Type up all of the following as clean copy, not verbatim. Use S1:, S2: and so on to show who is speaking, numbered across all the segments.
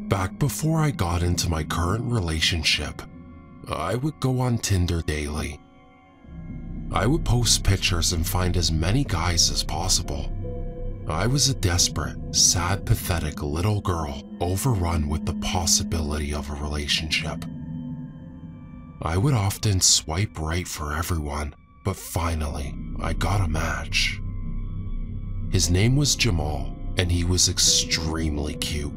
S1: Back before I got into my current relationship, I would go on Tinder daily. I would post pictures and find as many guys as possible. I was a desperate, sad, pathetic little girl overrun with the possibility of a relationship. I would often swipe right for everyone, but finally, I got a match. His name was Jamal, and he was extremely cute.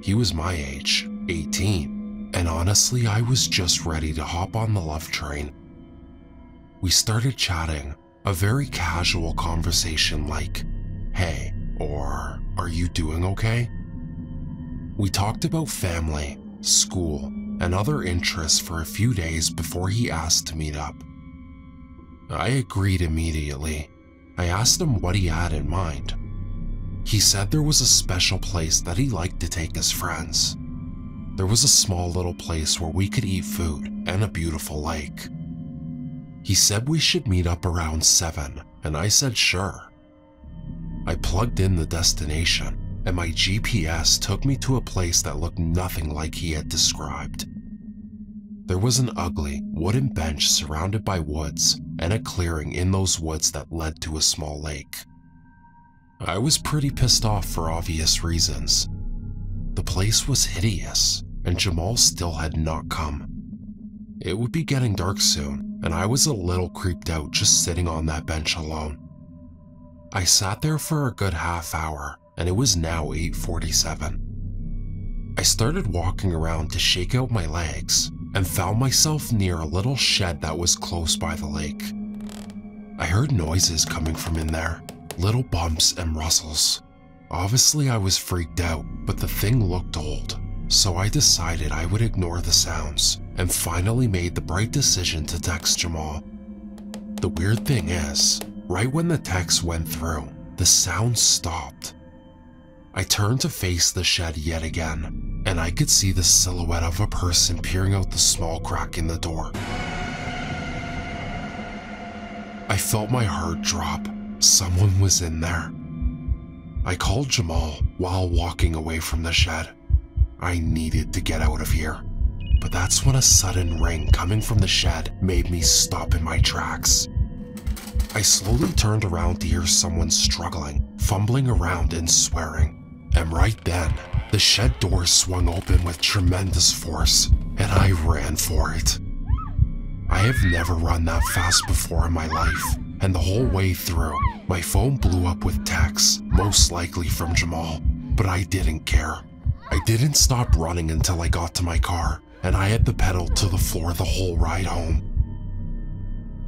S1: He was my age, 18, and honestly, I was just ready to hop on the love train. We started chatting, a very casual conversation like, "Hey," or "Are you doing okay?" We talked about family, school, and other interests for a few days before he asked to meet up. I agreed immediately. I asked him what he had in mind. He said there was a special place that he liked to take his friends. There was a small little place where we could eat food and a beautiful lake. He said we should meet up around 7, and I said sure. I plugged in the destination, and my GPS took me to a place that looked nothing like he had described. There was an ugly wooden bench surrounded by woods and a clearing in those woods that led to a small lake. I was pretty pissed off for obvious reasons. The place was hideous, and Jamal still had not come. It would be getting dark soon, and I was a little creeped out just sitting on that bench alone. I sat there for a good half hour, and it was now 8:47. I started walking around to shake out my legs, and found myself near a little shed that was close by the lake. I heard noises coming from in there, little bumps and rustles. Obviously I was freaked out, but the thing looked old, so I decided I would ignore the sounds, and finally made the bright decision to text Jamal. The weird thing is, right when the text went through, the sound stopped. I turned to face the shed yet again, and I could see the silhouette of a person peering out the small crack in the door. I felt my heart drop. Someone was in there. I called Jamal while walking away from the shed. I needed to get out of here. But that's when a sudden ring coming from the shed made me stop in my tracks. I slowly turned around to hear someone struggling, fumbling around and swearing. And right then, the shed door swung open with tremendous force, and I ran for it. I have never run that fast before in my life, and the whole way through, my phone blew up with texts, most likely from Jamal, but I didn't care. I didn't stop running until I got to my car, and I had the pedal to the floor the whole ride home.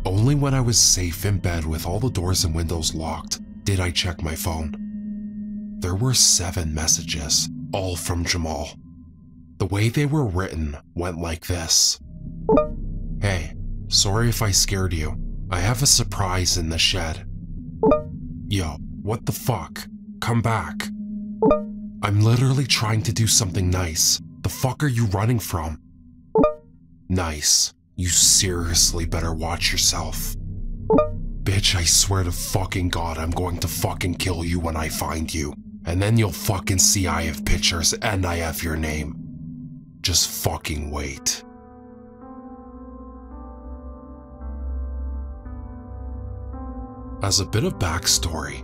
S1: Only when I was safe in bed with all the doors and windows locked did I check my phone. There were 7 messages, all from Jamal. The way they were written went like this. "Hey, sorry if I scared you. I have a surprise in the shed. Yo, what the fuck? Come back. I'm literally trying to do something nice. The fuck are you running from? Nice. You seriously better watch yourself. Bitch, I swear to fucking God I'm going to fucking kill you when I find you. And then you'll fucking see I have pictures and I have your name. Just fucking wait." As a bit of backstory,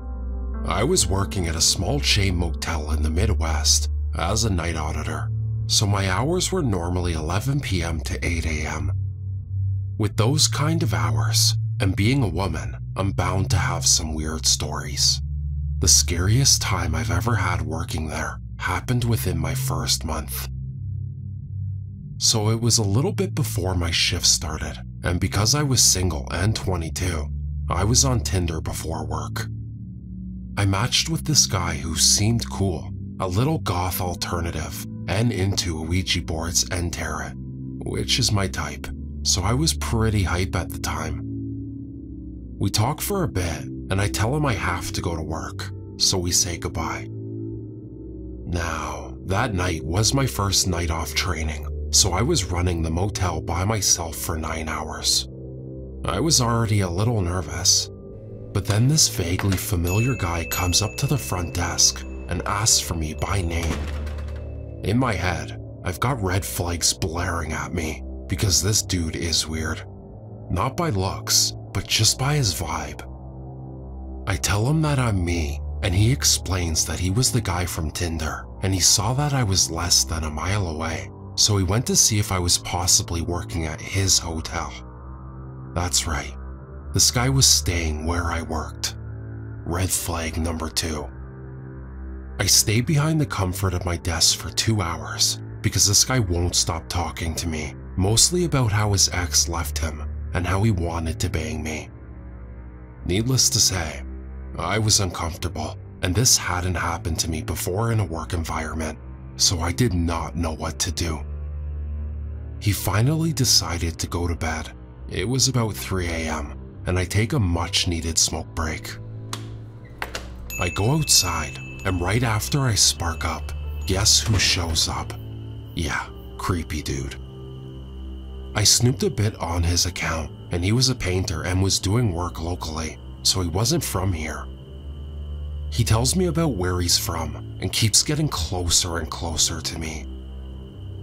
S1: I was working at a small chain motel in the Midwest as a night auditor, so my hours were normally 11 p.m. to 8 a.m. With those kind of hours, and being a woman, I'm bound to have some weird stories. The scariest time I've ever had working there happened within my first month. So it was a little bit before my shift started, and because I was single and 22, I was on Tinder before work. I matched with this guy who seemed cool, a little goth alternative, and into Ouija boards and tarot, which is my type, so I was pretty hype at the time. We talk for a bit, and I tell him I have to go to work, so we say goodbye. Now, that night was my first night off training, so I was running the motel by myself for 9 hours. I was already a little nervous, but then this vaguely familiar guy comes up to the front desk and asks for me by name. In my head, I've got red flags blaring at me because this dude is weird. Not by looks, but just by his vibe. I tell him that I'm me, and he explains that he was the guy from Tinder, and he saw that I was less than a mile away, so he went to see if I was possibly working at his hotel. That's right, this guy was staying where I worked. Red flag number 2. I stay behind the comfort of my desk for 2 hours because this guy won't stop talking to me, mostly about how his ex left him and how he wanted to bang me. Needless to say, I was uncomfortable, and this hadn't happened to me before in a work environment, so I did not know what to do. He finally decided to go to bed. It was about 3 a.m., and I take a much-needed smoke break. I go outside, and right after I spark up, guess who shows up? Yeah, creepy dude. I snooped a bit on his account, and he was a painter and was doing work locally, so he wasn't from here. He tells me about where he's from and keeps getting closer and closer to me.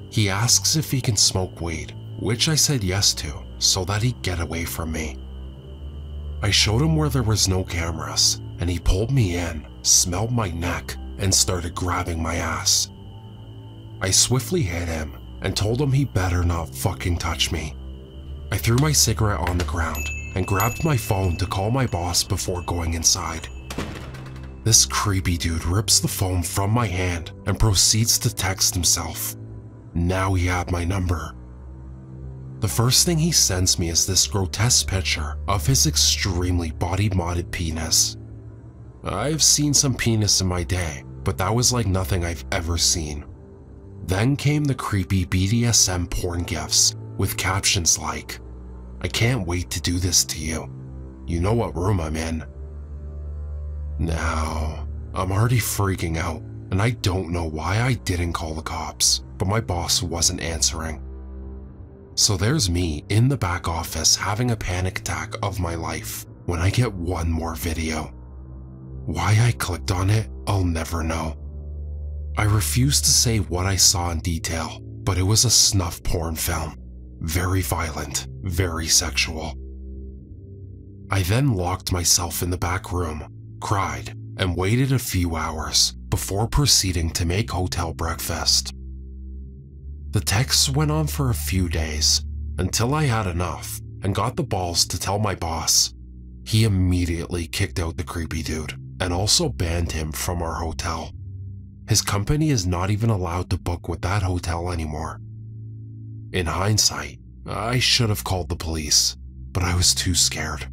S1: He asks if he can smoke weed, which I said yes to, so that he'd get away from me. I showed him where there was no cameras, and he pulled me in, smelled my neck, and started grabbing my ass. I swiftly hit him and told him he better not fucking touch me. I threw my cigarette on the ground and grabbed my phone to call my boss before going inside. This creepy dude rips the phone from my hand and proceeds to text himself. Now he had my number. The first thing he sends me is this grotesque picture of his extremely body-modded penis. I've seen some penis in my day, but that was like nothing I've ever seen. Then came the creepy BDSM porn gifs with captions like, "I can't wait to do this to you. You know what room I'm in." Now, I'm already freaking out, and I don't know why I didn't call the cops, but my boss wasn't answering. So there's me in the back office having a panic attack of my life when I get one more video. Why I clicked on it, I'll never know. I refuse to say what I saw in detail, but it was a snuff porn film. Very violent, very sexual. I then locked myself in the back room, cried, and waited a few hours before proceeding to make hotel breakfast. The texts went on for a few days until I had enough and got the balls to tell my boss. He immediately kicked out the creepy dude and also banned him from our hotel. His company is not even allowed to book with that hotel anymore. In hindsight, I should have called the police, but I was too scared.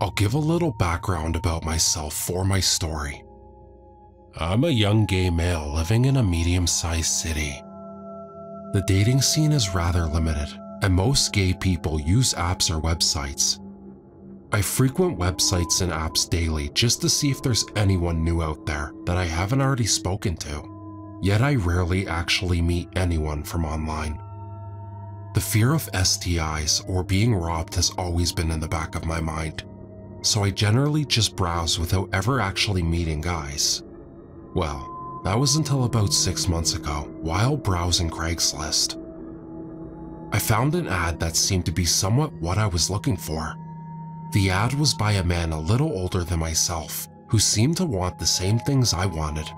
S1: I'll give a little background about myself for my story. I'm a young gay male living in a medium-sized city. The dating scene is rather limited, and most gay people use apps or websites. I frequent websites and apps daily just to see if there's anyone new out there that I haven't already spoken to, yet I rarely actually meet anyone from online. The fear of STIs or being robbed has always been in the back of my mind, so I generally just browse without ever actually meeting guys. Well, that was until about 6 months ago, while browsing Craigslist. I found an ad that seemed to be somewhat what I was looking for. The ad was by a man a little older than myself, who seemed to want the same things I wanted.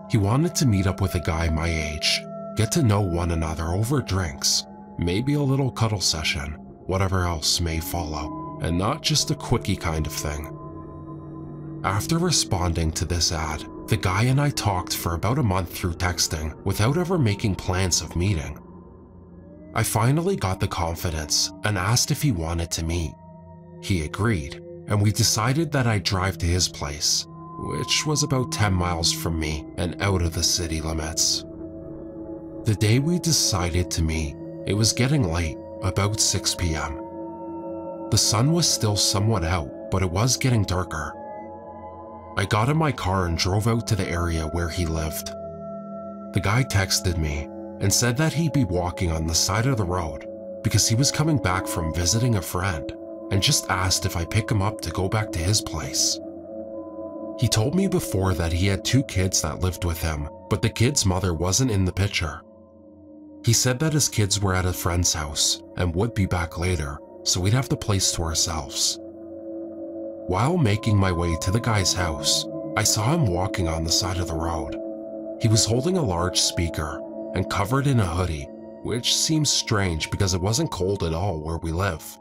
S1: He wanted to meet up with a guy my age, get to know one another over drinks, maybe a little cuddle session, whatever else may follow, and not just a quickie kind of thing. After responding to this ad, the guy and I talked for about a month through texting without ever making plans of meeting. I finally got the confidence and asked if he wanted to meet. He agreed, and we decided that I'd drive to his place, which was about 10 miles from me and out of the city limits. The day we decided to meet, it was getting late, about 6 p.m. The sun was still somewhat out, but it was getting darker. I got in my car and drove out to the area where he lived. The guy texted me and said that he'd be walking on the side of the road because he was coming back from visiting a friend, and just asked if I pick him up to go back to his place. He told me before that he had 2 kids that lived with him, but the kid's mother wasn't in the picture. He said that his kids were at a friend's house and would be back later, so we'd have the place to ourselves. While making my way to the guy's house, I saw him walking on the side of the road. He was holding a large speaker and covered in a hoodie, which seems strange because it wasn't cold at all where we live.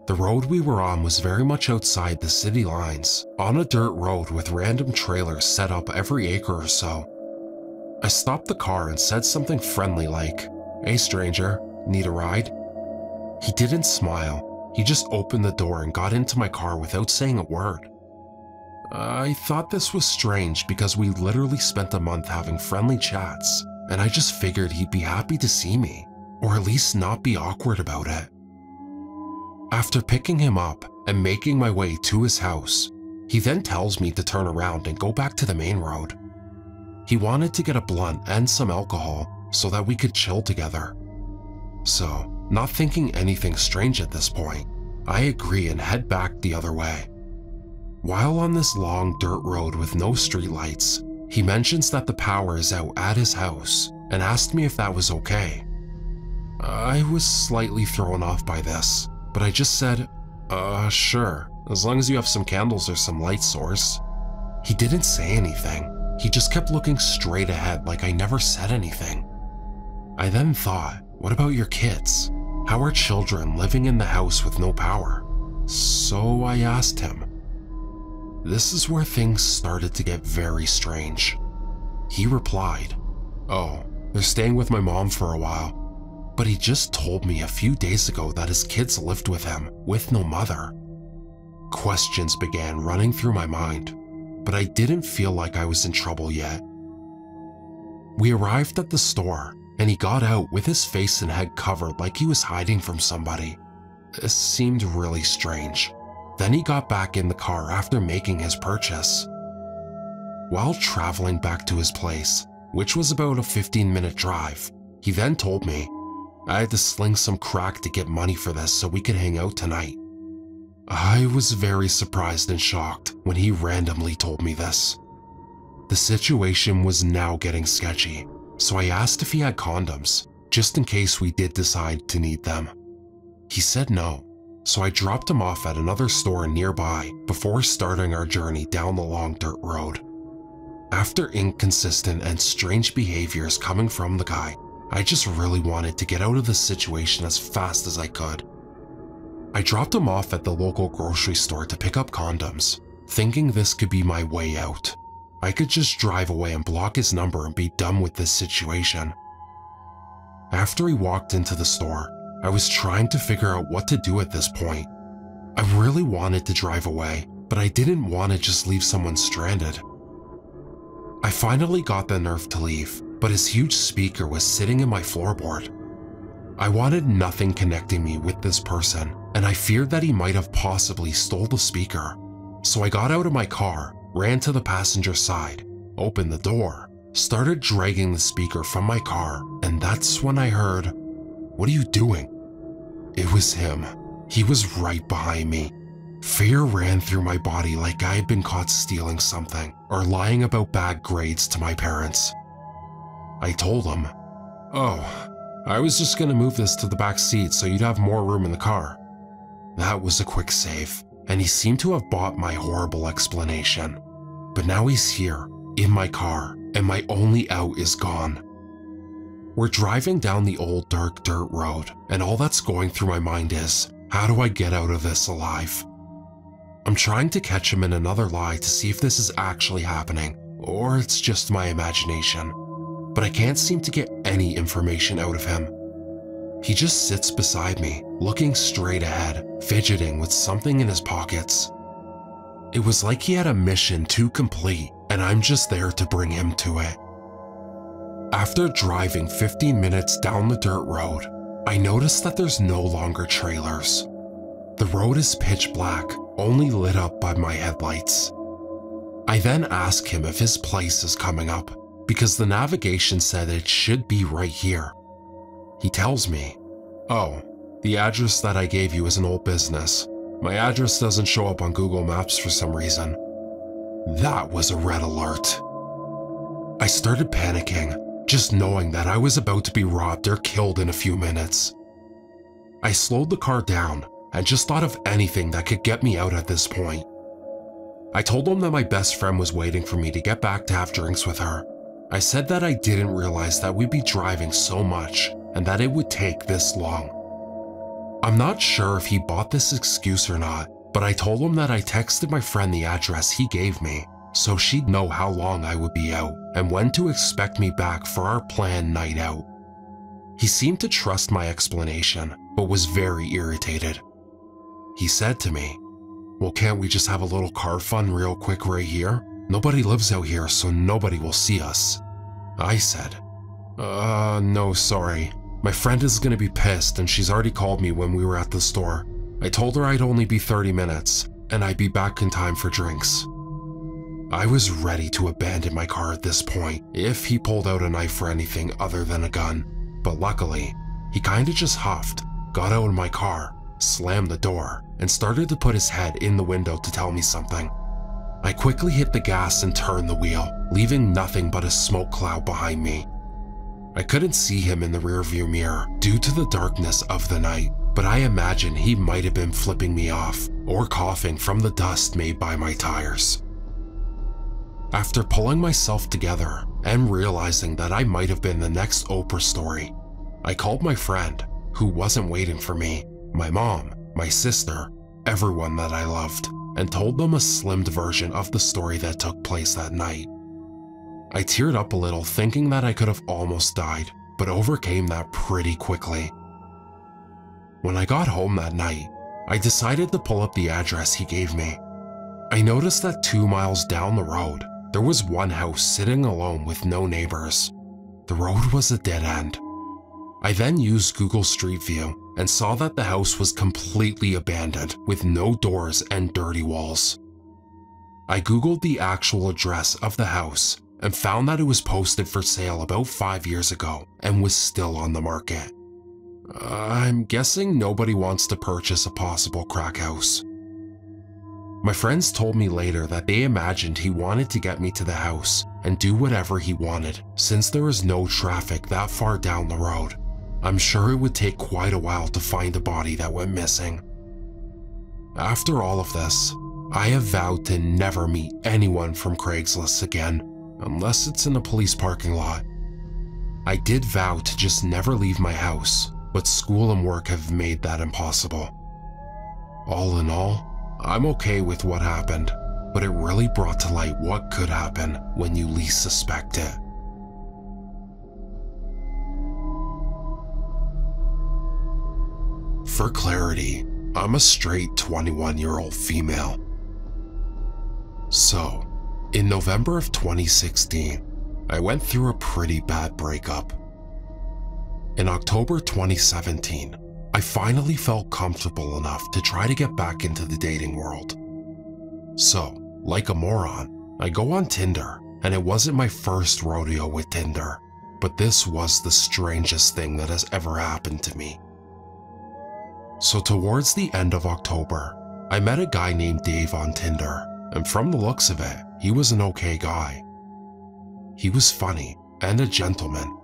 S1: The road we were on was very much outside the city lines, on a dirt road with random trailers set up every acre or so. I stopped the car and said something friendly like, "Hey stranger, need a ride?" He didn't smile, he just opened the door and got into my car without saying a word. I thought this was strange because we literally spent a month having friendly chats, and I just figured he'd be happy to see me, or at least not be awkward about it. After picking him up and making my way to his house, he then tells me to turn around and go back to the main road. He wanted to get a blunt and some alcohol so that we could chill together. So, not thinking anything strange at this point, I agree and head back the other way. While on this long dirt road with no streetlights, he mentions that the power is out at his house and asked me if that was okay. I was slightly thrown off by this, but I just said, sure, as long as you have some candles or some light source. He didn't say anything. He just kept looking straight ahead like I never said anything. I then thought, what about your kids? How are children living in the house with no power? So I asked him. This is where things started to get very strange. He replied, "Oh, they're staying with my mom for a while. But he just told me a few days ago that his kids lived with him, with no mother." Questions began running through my mind, but I didn't feel like I was in trouble yet. We arrived at the store, and he got out with his face and head covered like he was hiding from somebody. This seemed really strange. Then he got back in the car after making his purchase. While traveling back to his place, which was about a 15-minute drive, he then told me, I had to sling some crack to get money for this so we could hang out tonight. I was very surprised and shocked when he randomly told me this. The situation was now getting sketchy, so I asked if he had condoms, just in case we did decide to need them. He said no, so I dropped him off at another store nearby before starting our journey down the long dirt road. After inconsistent and strange behaviors coming from the guy, I just really wanted to get out of the situation as fast as I could. I dropped him off at the local grocery store to pick up condoms, thinking this could be my way out. I could just drive away and block his number and be done with this situation. After he walked into the store, I was trying to figure out what to do at this point. I really wanted to drive away, but I didn't want to just leave someone stranded. I finally got the nerve to leave, but his huge speaker was sitting in my floorboard. I wanted nothing connecting me with this person, and I feared that he might have possibly stole the speaker. So I got out of my car, ran to the passenger side, opened the door, started dragging the speaker from my car, and that's when I heard, "What are you doing?" It was him. He was right behind me. Fear ran through my body like I had been caught stealing something or lying about bad grades to my parents. I told him, "Oh, I was just gonna move this to the back seat so you'd have more room in the car." That was a quick save, and he seemed to have bought my horrible explanation. But now he's here, in my car, and my only out is gone. We're driving down the old dark dirt road, and all that's going through my mind is, how do I get out of this alive? I'm trying to catch him in another lie to see if this is actually happening, or it's just my imagination. But I can't seem to get any information out of him. He just sits beside me, looking straight ahead, fidgeting with something in his pockets. It was like he had a mission to complete, and I'm just there to bring him to it. After driving 15 minutes down the dirt road, I noticed that there's no longer trailers. The road is pitch black, only lit up by my headlights. I then ask him if his place is coming up, because the navigation said it should be right here. He tells me, "Oh, the address that I gave you is an old business. My address doesn't show up on Google Maps for some reason." That was a red alert. I started panicking, just knowing that I was about to be robbed or killed in a few minutes. I slowed the car down and just thought of anything that could get me out at this point. I told him that my best friend was waiting for me to get back to have drinks with her. I said that I didn't realize that we'd be driving so much and that it would take this long. I'm not sure if he bought this excuse or not, but I told him that I texted my friend the address he gave me so she'd know how long I would be out and when to expect me back for our planned night out. He seemed to trust my explanation, but was very irritated. He said to me, "Well, can't we just have a little car fun real quick right here? Nobody lives out here, so nobody will see us." I said, No, sorry. My friend is gonna be pissed and she's already called me when we were at the store. I told her I'd only be 30 minutes and I'd be back in time for drinks." I was ready to abandon my car at this point if he pulled out a knife for anything other than a gun, but luckily, he kinda just huffed, got out of my car, slammed the door, and started to put his head in the window to tell me something. I quickly hit the gas and turned the wheel, leaving nothing but a smoke cloud behind me. I couldn't see him in the rearview mirror due to the darkness of the night, but I imagine he might have been flipping me off or coughing from the dust made by my tires. After pulling myself together and realizing that I might have been the next Oprah story, I called my friend, who wasn't waiting for me, my mom, my sister, everyone that I loved, and told them a slimmed version of the story that took place that night. I teared up a little thinking that I could have almost died, but overcame that pretty quickly. When I got home that night, I decided to pull up the address he gave me. I noticed that 2 miles down the road, there was one house sitting alone with no neighbors. The road was a dead end. I then used Google Street View and saw that the house was completely abandoned with no doors and dirty walls. I Googled the actual address of the house and found that it was posted for sale about 5 years ago and was still on the market. I'm guessing nobody wants to purchase a possible crack house. My friends told me later that they imagined he wanted to get me to the house and do whatever he wanted since there is no traffic that far down the road. I'm sure it would take quite a while to find a body that went missing. After all of this, I have vowed to never meet anyone from Craigslist again, unless it's in a police parking lot. I did vow to just never leave my house, but school and work have made that impossible. All in all, I'm okay with what happened, but it really brought to light what could happen when you least suspect it. For clarity, I'm a straight 21-year-old female. So, in November of 2016, I went through a pretty bad breakup. In October 2017, I finally felt comfortable enough to try to get back into the dating world. So, like a moron, I go on Tinder, and it wasn't my first rodeo with Tinder, but this was the strangest thing that has ever happened to me. So towards the end of October, I met a guy named Dave on Tinder, and from the looks of it, he was an okay guy. He was funny and a gentleman.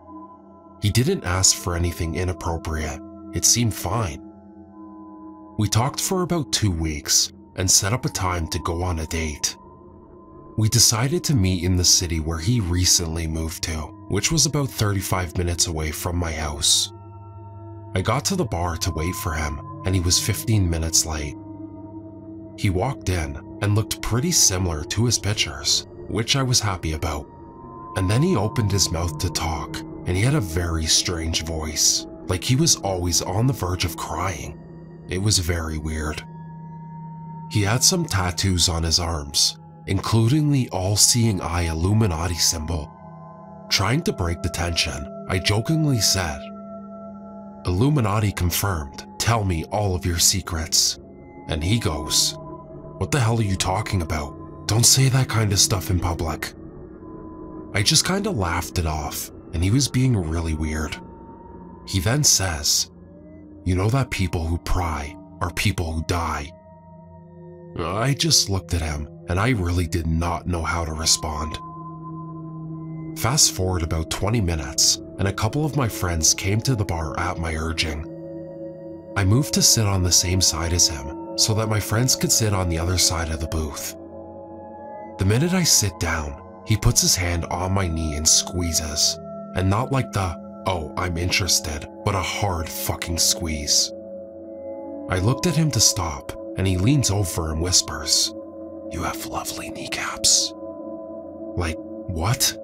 S1: He didn't ask for anything inappropriate. It seemed fine. We talked for about 2 weeks and set up a time to go on a date. We decided to meet in the city where he recently moved to, which was about 35 minutes away from my house. I got to the bar to wait for him, and he was 15 minutes late. He walked in and looked pretty similar to his pictures, which I was happy about. And then he opened his mouth to talk, and he had a very strange voice, like he was always on the verge of crying. It was very weird. He had some tattoos on his arms, including the all-seeing eye Illuminati symbol. Trying to break the tension, I jokingly said, "Illuminati confirmed, tell me all of your secrets." And he goes, "What the hell are you talking about? Don't say that kind of stuff in public." I just kinda laughed it off, and he was being really weird. He then says, "You know that people who pry are people who die." I just looked at him, and I really did not know how to respond. Fast forward about 20 minutes, and a couple of my friends came to the bar at my urging. I moved to sit on the same side as him, so that my friends could sit on the other side of the booth. The minute I sit down, he puts his hand on my knee and squeezes, and not like the, "oh, I'm interested," but a hard fucking squeeze. I looked at him to stop, and he leans over and whispers, "You have lovely kneecaps." Like, what?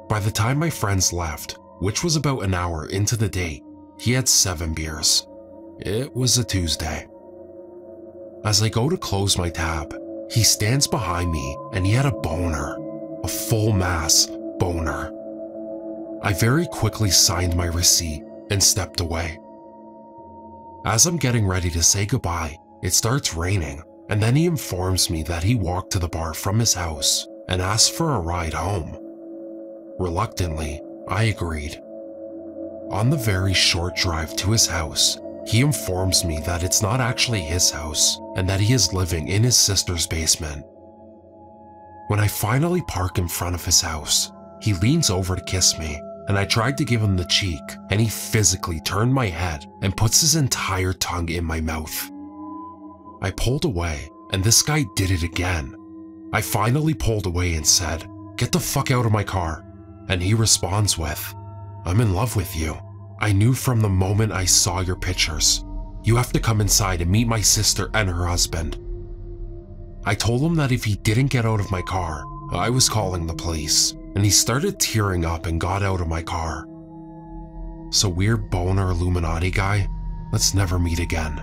S1: By the time my friends left, which was about an hour into the date, he had 7 beers. It was a Tuesday. As I go to close my tab, he stands behind me and he had a boner, a full mass boner. I very quickly signed my receipt and stepped away. As I'm getting ready to say goodbye, it starts raining, and then he informs me that he walked to the bar from his house and asked for a ride home. Reluctantly, I agreed. On the very short drive to his house, he informs me that it's not actually his house and that he is living in his sister's basement. When I finally park in front of his house, he leans over to kiss me, and I tried to give him the cheek, and he physically turned my head and puts his entire tongue in my mouth. I pulled away, and this guy did it again. I finally pulled away and said, "Get the fuck out of my car." And he responds with, "I'm in love with you. I knew from the moment I saw your pictures. You have to come inside and meet my sister and her husband." I told him that if he didn't get out of my car, I was calling the police, and he started tearing up and got out of my car. So weird boner Illuminati guy, let's never meet again.